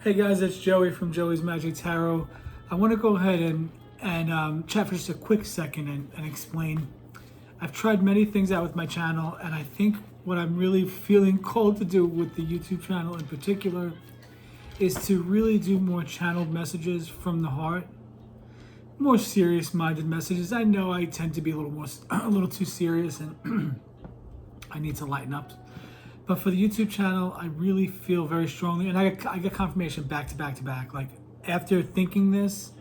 Hey guys, it's Joey from Joey's Magic Tarot. I want to go ahead and chat for just a quick second and explain. I've tried many things out with my channel, and I think what I'm really feeling called to do with the YouTube channel in particular is to really do more channeled messages from the heart, more serious-minded messages. I know I tend to be a little too serious, and I need to lighten up. But for the YouTube channel, I really feel very strongly, and I got confirmation back to back. Like, after thinking this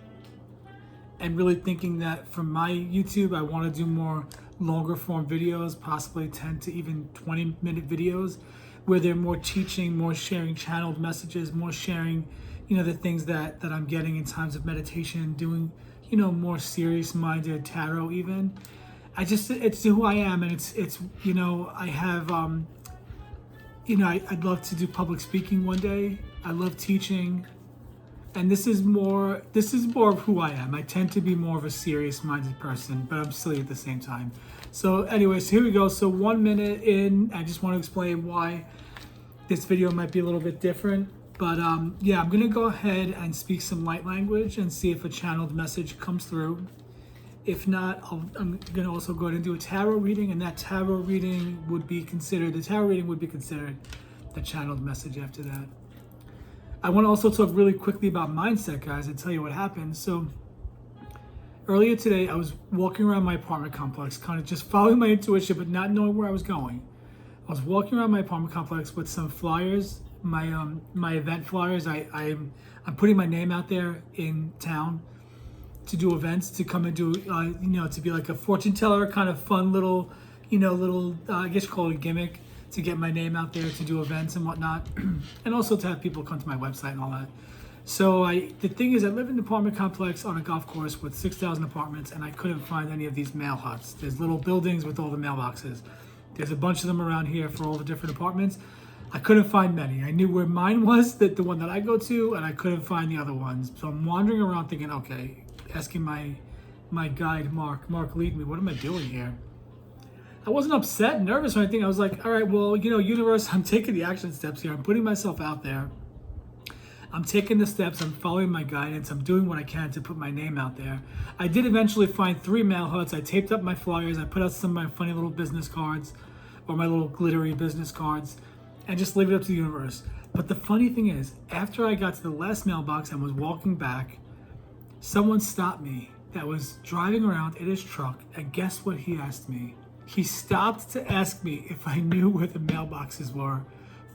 and really thinking that for my YouTube, I want to do more longer form videos, possibly 10 to even 20-minute videos, where they're more teaching, more sharing channeled messages, more sharing, the things that I'm getting in times of meditation, doing, more serious-minded tarot even. It's who I am, and it's I have, I'd love to do public speaking one day. I love teaching, and this is more of who I am. I tend to be more of a serious-minded person, but I'm silly at the same time. So anyways, here we go. So 1 minute in, I just want to explain why this video might be a little bit different. But yeah, I'm gonna go ahead and speak some light language and see if a channeled message comes through. If not, I'm going to also go ahead and do a tarot reading, and that tarot reading would be considered the channeled message after that. I want to also talk really quickly about mindset, guys, and tell you what happened. So earlier today, I was walking around my apartment complex, kind of just following my intuition, but not knowing where I was going. I was walking around my apartment complex with some flyers, my event flyers. I'm putting my name out there in town to do events, to come and do, to be like a fortune teller, kind of fun little, I guess you call it a gimmick, to get my name out there, to do events and whatnot, and also to have people come to my website and all that. So the thing is, I live in an apartment complex on a golf course with 6,000 apartments, and I couldn't find any of these mail huts. There's little buildings with all the mailboxes. There's a bunch of them around here for all the different apartments. I couldn't find many. I knew where mine was, the one that I go to, and I couldn't find the other ones. So I'm wandering around thinking, okay, asking my guide, Mark, lead me, what am I doing here? I wasn't upset, nervous or anything. I was like, all right, well, universe, I'm taking the action steps here. I'm putting myself out there. I'm taking the steps. I'm following my guidance. I'm doing what I can to put my name out there. I did eventually find 3 mail huts. I taped up my flyers. I put out some of my funny little business cards, or my little glittery business cards, and just leave it up to the universe. But the funny thing is, after I got to the last mailbox and was walking back, someone stopped me that was driving around in his truck, and guess what he asked me? He stopped to ask me if I knew where the mailboxes were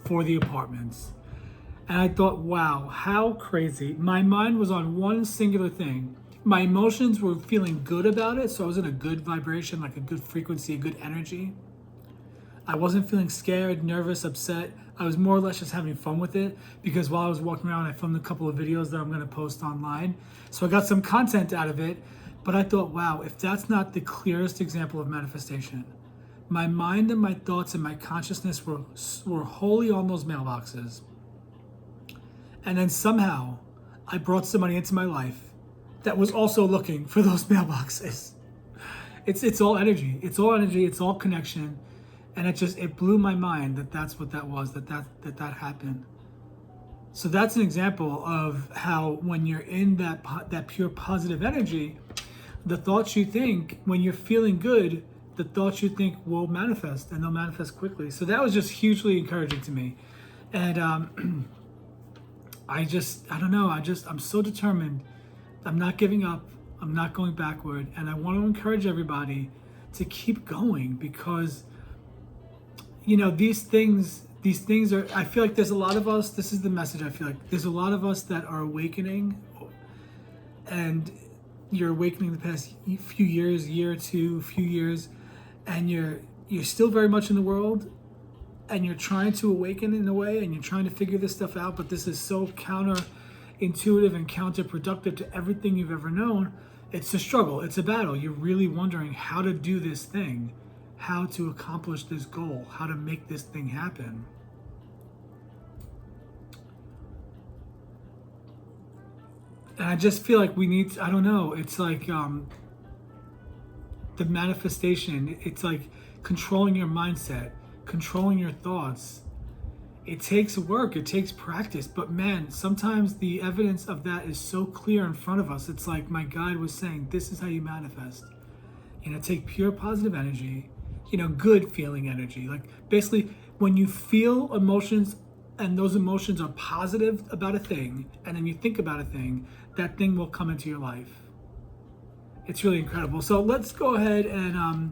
for the apartments. And I thought, wow, how crazy. My mind was on one singular thing. My emotions were feeling good about it, so I was in a good vibration, like a good frequency, a good energy. I wasn't feeling scared, nervous, upset. I was more or less just having fun with it, because while I was walking around, I filmed a couple of videos that I'm going to post online. So I got some content out of it, but I thought, wow, if that's not the clearest example of manifestation. My mind and my thoughts and my consciousness were wholly on those mailboxes. And then somehow I brought somebody into my life that was also looking for those mailboxes. It's all energy. It's all energy. It's all connection. And it blew my mind that's what that was, that happened. So that's an example of how when you're in that pure positive energy, the thoughts you think, when you're feeling good, the thoughts you think will manifest, and they'll manifest quickly. So that was just hugely encouraging to me. And I don't know, I'm so determined. I'm not giving up. I'm not going backward. And I want to encourage everybody to keep going, because these things are, I feel like there's a lot of us, this is the message I feel like, there's a lot of us that are awakening, and you're awakening the past few years, year or two, few years, and you're still very much in the world, and you're trying to awaken in a way, and you're trying to figure this stuff out, but this is so counterintuitive and counterproductive to everything you've ever known. It's a struggle, it's a battle. You're really wondering how to do this thing, how to accomplish this goal, how to make this thing happen. And I just feel like we need to, I don't know, it's like the manifestation, it's like controlling your mindset, controlling your thoughts, It takes work, it takes practice, but man, sometimes the evidence of that is so clear in front of us. It's like my guide was saying, this is how you manifest. Take pure positive energy, good feeling energy. Like basically when you feel emotions and those emotions are positive about a thing, and then you think about a thing, that thing will come into your life. It's really incredible. So let's go ahead and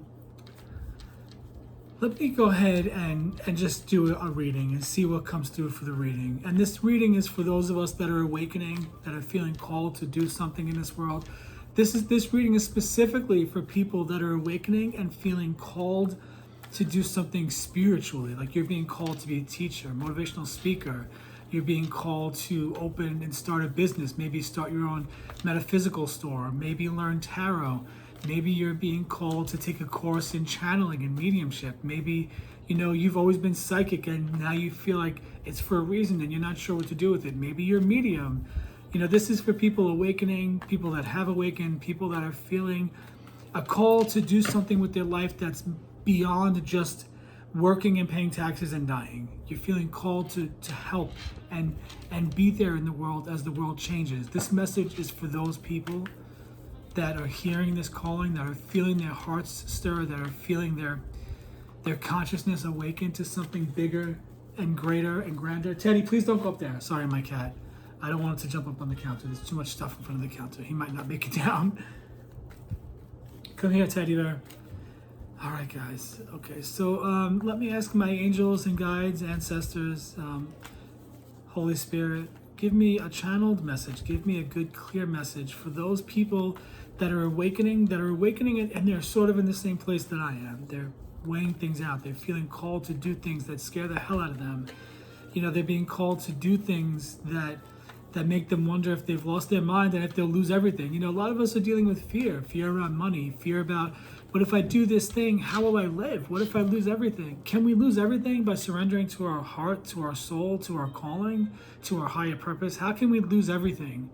let me go ahead and just do a reading and see what comes through for the reading. And this reading is for those of us that are awakening, that are feeling called to do something in this world. This reading is specifically for people that are awakening and feeling called to do something spiritually. Like you're being called to be a teacher, motivational speaker. You're being called to open and start a business, maybe start your own metaphysical store, maybe learn tarot. Maybe you're being called to take a course in channeling and mediumship. Maybe, you've always been psychic and now you feel like it's for a reason and you're not sure what to do with it. Maybe you're medium. This is for people awakening, people that have awakened, people that are feeling a call to do something with their life that's beyond just working and paying taxes and dying. You're feeling called to help and be there in the world as the world changes. This message is for those people that are hearing this calling, that are feeling their hearts stir, that are feeling their consciousness awaken to something bigger and greater and grander. Teddy, please don't go up there. Sorry, my cat. I don't want it to jump up on the counter. There's too much stuff in front of the counter. He might not make it down. Come here, Teddy bear. All right, guys. Okay, so let me ask my angels and guides, ancestors, Holy Spirit, give me a channeled message. Give me a good, clear message for those people that are awakening, and they're sort of in the same place that I am. They're weighing things out. They're feeling called to do things that scare the hell out of them. They're being called to do things that make them wonder if they've lost their mind and if they'll lose everything. A lot of us are dealing with fear around money, fear about, what if I do this thing, how will I live? What if I lose everything? Can we lose everything by surrendering to our heart, to our soul, to our calling, to our higher purpose? How can we lose everything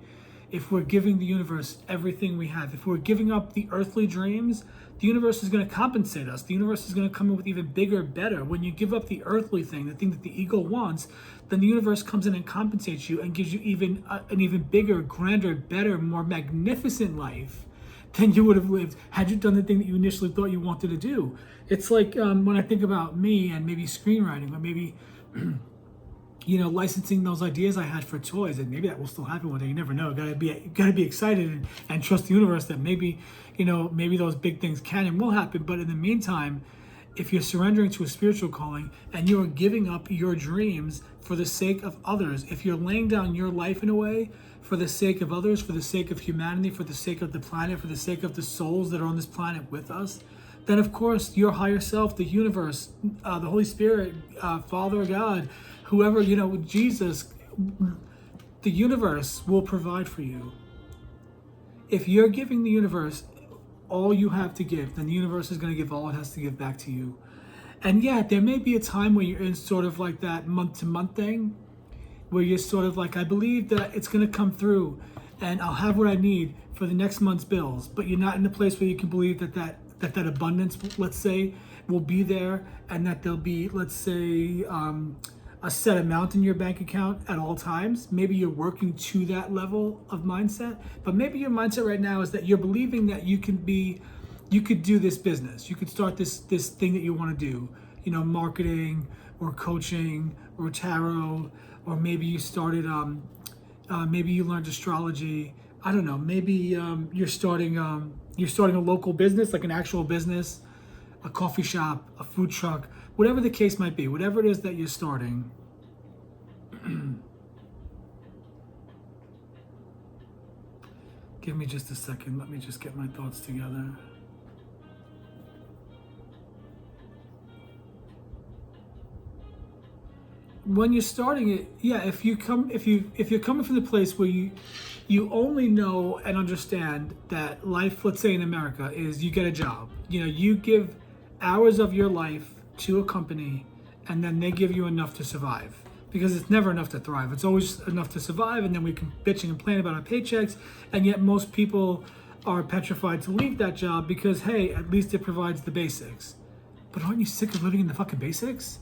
if we're giving the universe everything we have? If we're giving up the earthly dreams, the universe is going to compensate us. The universe is going to come in with even bigger, better. When you give up the earthly thing, the thing that the ego wants, then the universe comes in and compensates you and gives you an even bigger, grander, better, more magnificent life than you would have lived had you done the thing that you initially thought you wanted to do. It's like when I think about me and maybe screenwriting, or maybe licensing those ideas I had for toys, and maybe that will still happen one day. You never know. Gotta be excited and trust the universe that maybe those big things can and will happen. But in the meantime, if you're surrendering to a spiritual calling and you are giving up your dreams for the sake of others, if you're laying down your life in a way for the sake of others, for the sake of humanity, for the sake of the planet, for the sake of the souls that are on this planet with us, then of course your higher self, the universe, the Holy Spirit, Father God, whoever, Jesus, the universe will provide for you. If you're giving the universe all you have to give, then the universe is going to give all it has to give back to you. And yeah, there may be a time where you're in sort of like that month-to-month thing, where you're sort of like, I believe that it's going to come through and I'll have what I need for the next month's bills. But you're not in a place where you can believe that abundance, let's say, will be there, and that there'll be, let's say, a set amount in your bank account at all times. Maybe you're working to that level of mindset, but maybe your mindset right now is that you're believing that you could do this business. You could start this thing that you want to do, marketing or coaching or tarot, or maybe you started, maybe you learned astrology. I don't know. Maybe you're starting a local business, like an actual business, a coffee shop, a food truck, whatever the case might be, whatever it is that you're starting. Give me just a second. Let me just get my thoughts together. When you're starting it, yeah, if you're coming from the place where you only know and understand that life, let's say in America, is you get a job. You give hours of your life to a company, and then they give you enough to survive. Because it's never enough to thrive. It's always enough to survive, and then we can bitch and complain about our paychecks, and yet most people are petrified to leave that job because, hey, at least it provides the basics. But aren't you sick of living in the fucking basics?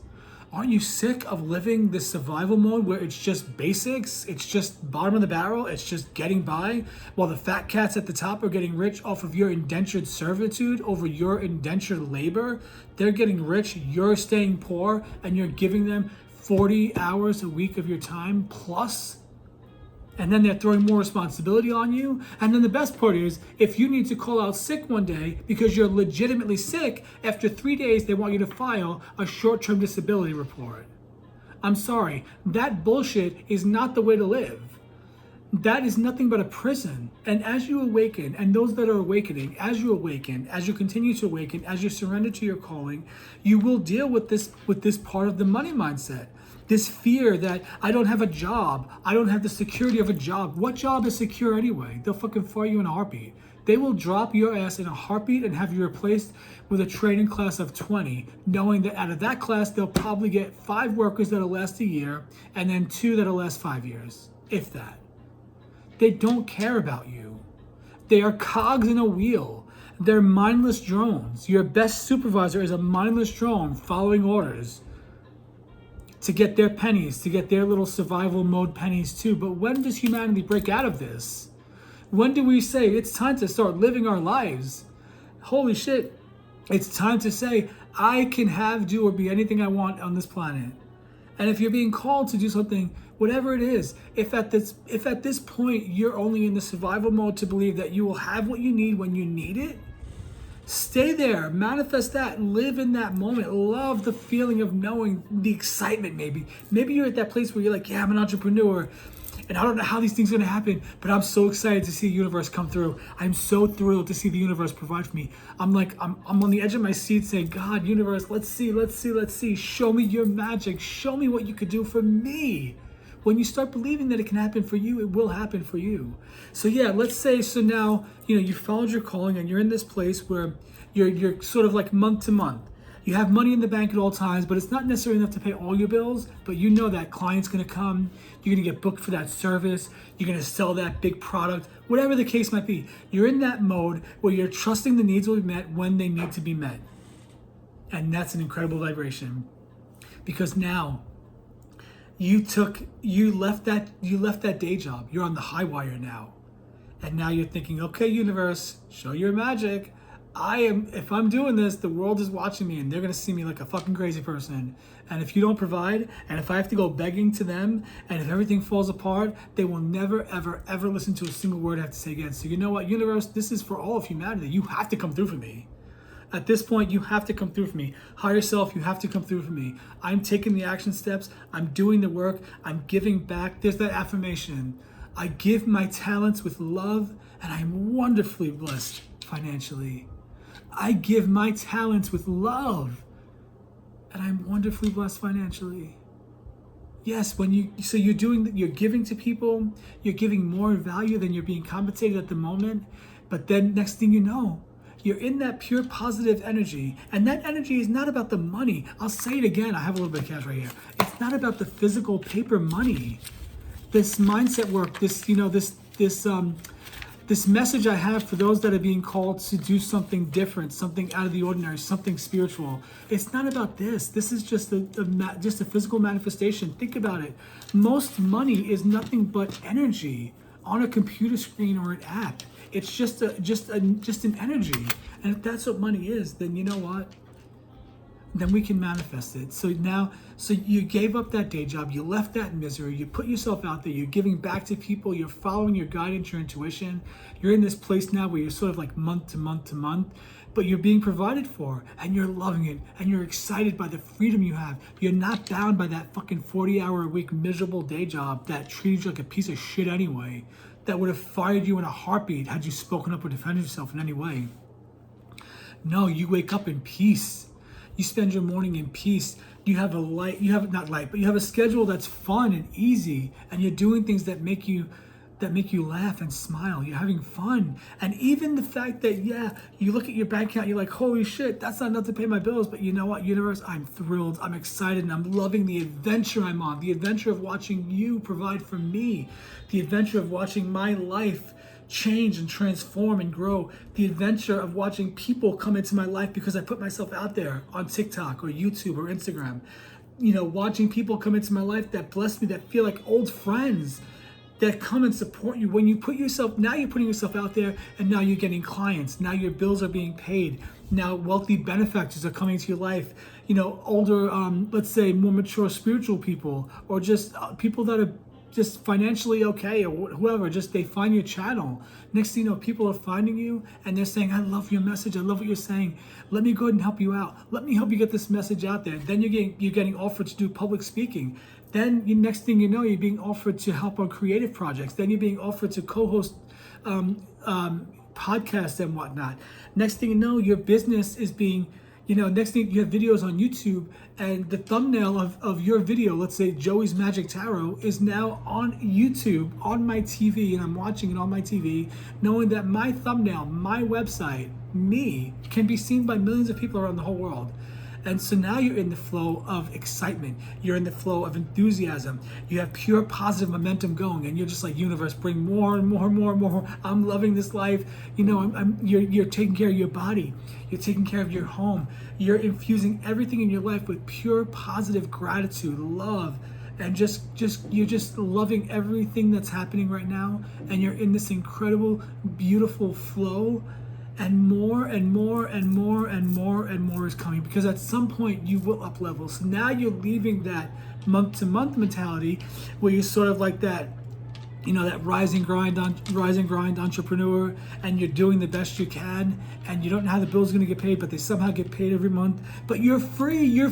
Aren't you sick of living this survival mode where it's just basics, it's just bottom of the barrel, it's just getting by, while the fat cats at the top are getting rich off of your indentured servitude over your indentured labor? They're getting rich, you're staying poor, and you're giving them 40 hours a week of your time plus? And then they're throwing more responsibility on you. And then the best part is, if you need to call out sick one day because you're legitimately sick, after 3 days, they want you to file a short-term disability report. I'm sorry, that bullshit is not the way to live. That is nothing but a prison. And as you awaken, and those that are awakening, as you awaken, as you continue to awaken, as you surrender to your calling, you will deal with this part of the money mindset. This fear that I don't have a job, I don't have the security of a job. What job is secure anyway? They'll fucking fire you in a heartbeat. They will drop your ass in a heartbeat and have you replaced with a training class of 20, knowing that out of that class, they'll probably get 5 workers that'll last a year and then 2 that'll last 5 years, if that. They don't care about you. They are cogs in a wheel. They're mindless drones. Your best supervisor is a mindless drone following orders to get their pennies, to get their little survival mode pennies too. But when does humanity break out of this? When do we say it's time to start living our lives? Holy shit. It's time to say, I can have, do, or be anything I want on this planet. And if you're being called to do something, whatever it is, if at this point you're only in the survival mode to believe that you will have what you need when you need it, stay there, manifest that, live in that moment, love the feeling of knowing the excitement maybe. Maybe you're at that place where you're like, yeah, I'm an entrepreneur and I don't know how these things are gonna happen, but I'm so excited to see the universe come through. I'm so thrilled to see the universe provide for me. I'm on the edge of my seat saying, God, universe, let's see. Show me your magic. Show me what you could do for me. When you start believing that it can happen for you, it will happen for you. So yeah, let's say, so now, you followed your calling and you're in this place where you're sort of like month to month. You have money in the bank at all times, but it's not necessarily enough to pay all your bills, but you know that client's gonna come, you're gonna get booked for that service, you're gonna sell that big product, whatever the case might be. You're in that mode where you're trusting the needs will be met when they need to be met. And that's an incredible vibration. Because now, you left that day job. You're on the high wire now. And now you're thinking, okay, universe, show your magic. If I'm doing this, the world is watching me and they're gonna see me like a fucking crazy person. And if you don't provide, and if I have to go begging to them, and if everything falls apart, they will never, ever, ever listen to a single word I have to say again. So you know what, universe, this is for all of humanity. You have to come through for me. At this point, you have to come through for me. Higher self, you have to come through for me. I'm taking the action steps. I'm doing the work. I'm giving back. There's that affirmation. I give my talents with love, and I'm wonderfully blessed financially. I give my talents with love, and I'm wonderfully blessed financially. Yes, you're giving to people, you're giving more value than you're being compensated at the moment, but then next thing you know, you're in that pure positive energy. And that energy is not about the money. I'll say it again. I have a little bit of cash right here. It's not about the physical paper money. This mindset work, this message I have for those that are being called to do something different, something out of the ordinary, something spiritual. It's not about this. This is just a physical manifestation. Think about it. Most money is nothing but energy on a computer screen or an app. It's just an energy. And if that's what money is, then you know what? Then we can manifest it. So you gave up that day job, you left that misery, you put yourself out there, you're giving back to people, you're following your guidance, your intuition. You're in this place now where you're sort of like month to month to month, but you're being provided for and you're loving it and you're excited by the freedom you have. You're not bound by that fucking 40-hour-a-week miserable day job that treated you like a piece of shit anyway, that would have fired you in a heartbeat had you spoken up or defended yourself in any way. No, you wake up in peace. You spend your morning in peace. You have a schedule that's fun and easy, and you're doing things that make you laugh and smile. You're having fun. And even the fact that, you look at your bank account, you're like, holy shit, that's not enough to pay my bills. But you know what, universe, I'm thrilled, I'm excited, and I'm loving the adventure I'm on. The adventure of watching you provide for me. The adventure of watching my life change and transform and grow. The adventure of watching people come into my life because I put myself out there on TikTok or YouTube or Instagram. watching people come into my life that bless me, that feel like old friends, that come and support you. When you put yourself, now you're putting yourself out there, and now you're getting clients. Now your bills are being paid. Now wealthy benefactors are coming to your life. Older, let's say more mature spiritual people, or just people that are just financially okay, or whoever, just they find your channel. Next thing you know, people are finding you and they're saying, I love your message, I love what you're saying, let me go ahead and help you out, let me help you get this message out there. Then you're getting offered to do public speaking. Then next thing you know, you're being offered to help on creative projects. Then you're being offered to co-host podcasts and whatnot. Next thing you know, your business is being, next thing you have videos on YouTube, and the thumbnail of your video, let's say Joey's Magic Tarot, is now on YouTube, on my TV, and I'm watching it on my TV, knowing that my thumbnail, my website, me, can be seen by millions of people around the whole world. And so now you're in the flow of excitement. You're in the flow of enthusiasm. You have pure positive momentum going, and you're just like, universe, bring more and more and more and more. I'm loving this life. You're taking care of your body. You're taking care of your home. You're infusing everything in your life with pure positive gratitude, love, and you're just loving everything that's happening right now. And you're in this incredible, beautiful flow. And more and more and more and more and more is coming, because at some point you will up level. So now you're leaving that month to month mentality where you're sort of like that, that rise and grind entrepreneur, and you're doing the best you can, and you don't know how the bill's going to get paid, but they somehow get paid every month. But you're free. You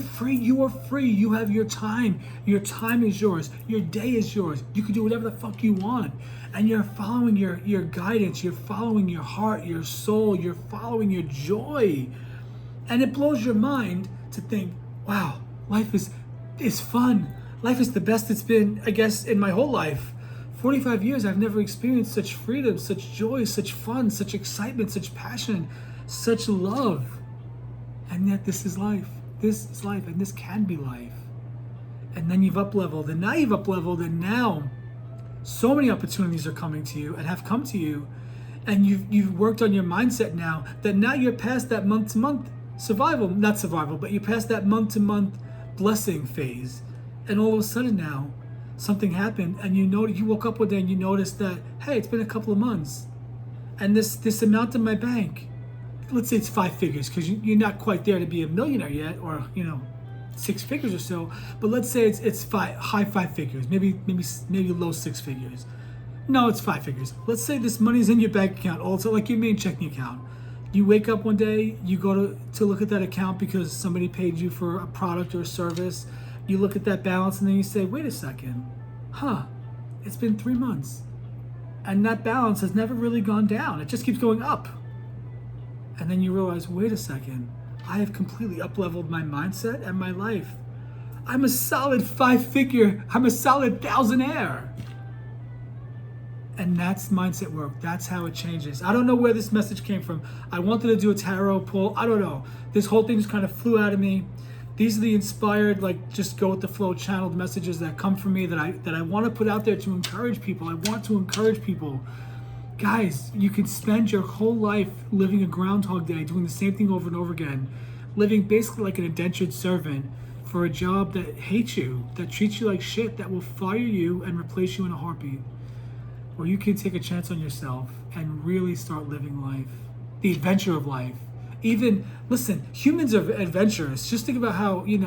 are free. You have your time. Your time is yours. Your day is yours. You can do whatever the fuck you want. And you're following your guidance. You're following your heart, your soul. You're following your joy. And it blows your mind to think, wow, life is fun. Life is the best it's been, I guess, in my whole life. 45 years, I've never experienced such freedom, such joy, such fun, such excitement, such passion, such love. And yet this is life. This is life, and this can be life. And then you've up-leveled, and now you've up-leveled, and now so many opportunities are coming to you and have come to you. And you've worked on your mindset now, that now you're past that month-to-month not survival, but you're past that month-to-month blessing phase. And all of a sudden now, something happened, and you woke up one day and you noticed that, hey, it's been a couple of months, and this amount in my bank, let's say it's 5 figures, because you're not quite there to be a millionaire yet, or 6 figures or so, but let's say it's high 5 figures, maybe low 6 figures. No, it's 5 figures. Let's say this money's in your bank account, also like your main checking account. You wake up one day, you go to look at that account because somebody paid you for a product or a service. You look at that balance, and then you say, wait a second, it's been 3 months, and that balance has never really gone down. It just keeps going up. And then you realize, wait a second, I have completely up-leveled my mindset and my life. I'm a solid 5-figure, I'm a solid thousandaire. And that's mindset work. That's how it changes. I don't know where this message came from. I wanted to do a tarot pull. I don't know. This whole thing just kind of flew out of me. These are the inspired, just go with the flow channeled messages that come from me that I want to put out there to encourage people. I want to encourage people. Guys, you can spend your whole life living a Groundhog Day, doing the same thing over and over again, living basically like an indentured servant for a job that hates you, that treats you like shit, that will fire you and replace you in a heartbeat. Or you can take a chance on yourself and really start living life, the adventure of life. Even, listen, humans are adventurous. Just think about how, think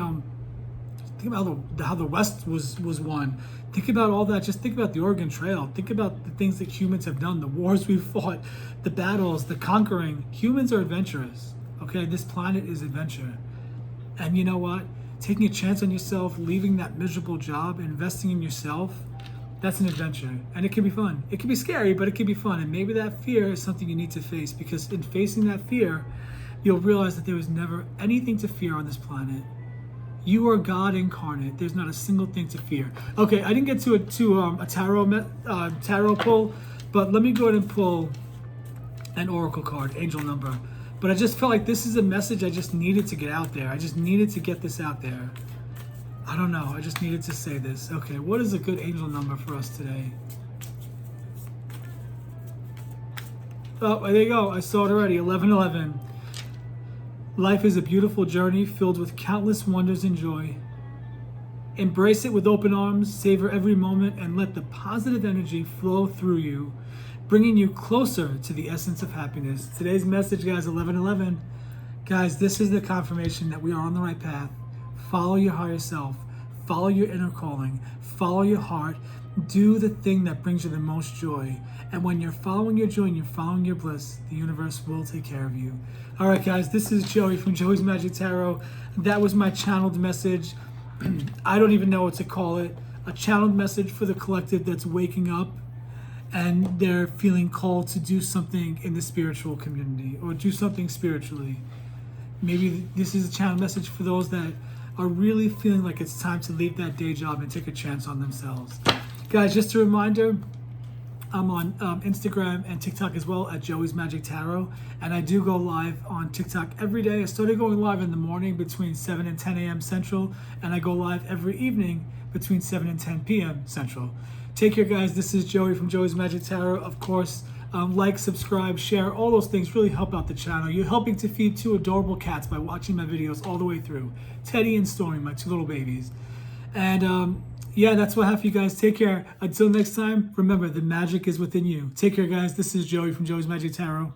about how the West was won. Think about all that. Just think about the Oregon Trail. Think about the things that humans have done, the wars we've fought, the battles, the conquering. Humans are adventurous, okay? This planet is adventure. And you know what? Taking a chance on yourself, leaving that miserable job, investing in yourself, that's an adventure. And it can be fun. It can be scary, but it can be fun. And maybe that fear is something you need to face, because in facing that fear, you'll realize that there was never anything to fear on this planet. You are God incarnate. There's not a single thing to fear. Okay, I didn't get to a tarot pull, but let me go ahead and pull an oracle card, angel number. But I just felt like this is a message I just needed to get out there. I just needed to get this out there. I don't know. I just needed to say this. Okay, what is a good angel number for us today? Oh, there you go. I saw it already. 1111. Life is a beautiful journey filled with countless wonders and joy. Embrace it with open arms, savor every moment, and let the positive energy flow through you, bringing you closer to the essence of happiness. Today's message, guys, 11:11. Guys, this is the confirmation that we are on the right path. Follow your higher self. Follow your inner calling. Follow your heart. Do the thing that brings you the most joy. And when you're following your joy and you're following your bliss, the universe will take care of you. All right, guys, this is Joey from Joey's Magic Tarot. That was my channeled message. I don't even know what to call it. A channeled message for the collective that's waking up and they're feeling called to do something in the spiritual community or do something spiritually. Maybe this is a channeled message for those that are really feeling like it's time to leave that day job and take a chance on themselves. Guys, just a reminder, I'm on Instagram and TikTok as well at Joey's Magic Tarot, and I do go live on TikTok every day. I started going live in the morning between 7 and 10 a.m. Central, and I go live every evening between 7 and 10 p.m. Central. Take care, guys. This is Joey from Joey's Magic Tarot. Of course, like, subscribe, share, all those things really help out the channel. You're helping to feed 2 adorable cats by watching my videos all the way through. Teddy and Stormy, my 2 little babies. And yeah, that's what I have for you guys. Take care. Until next time, remember, the magic is within you. Take care, guys. This is Joey from Joey's Magic Tarot.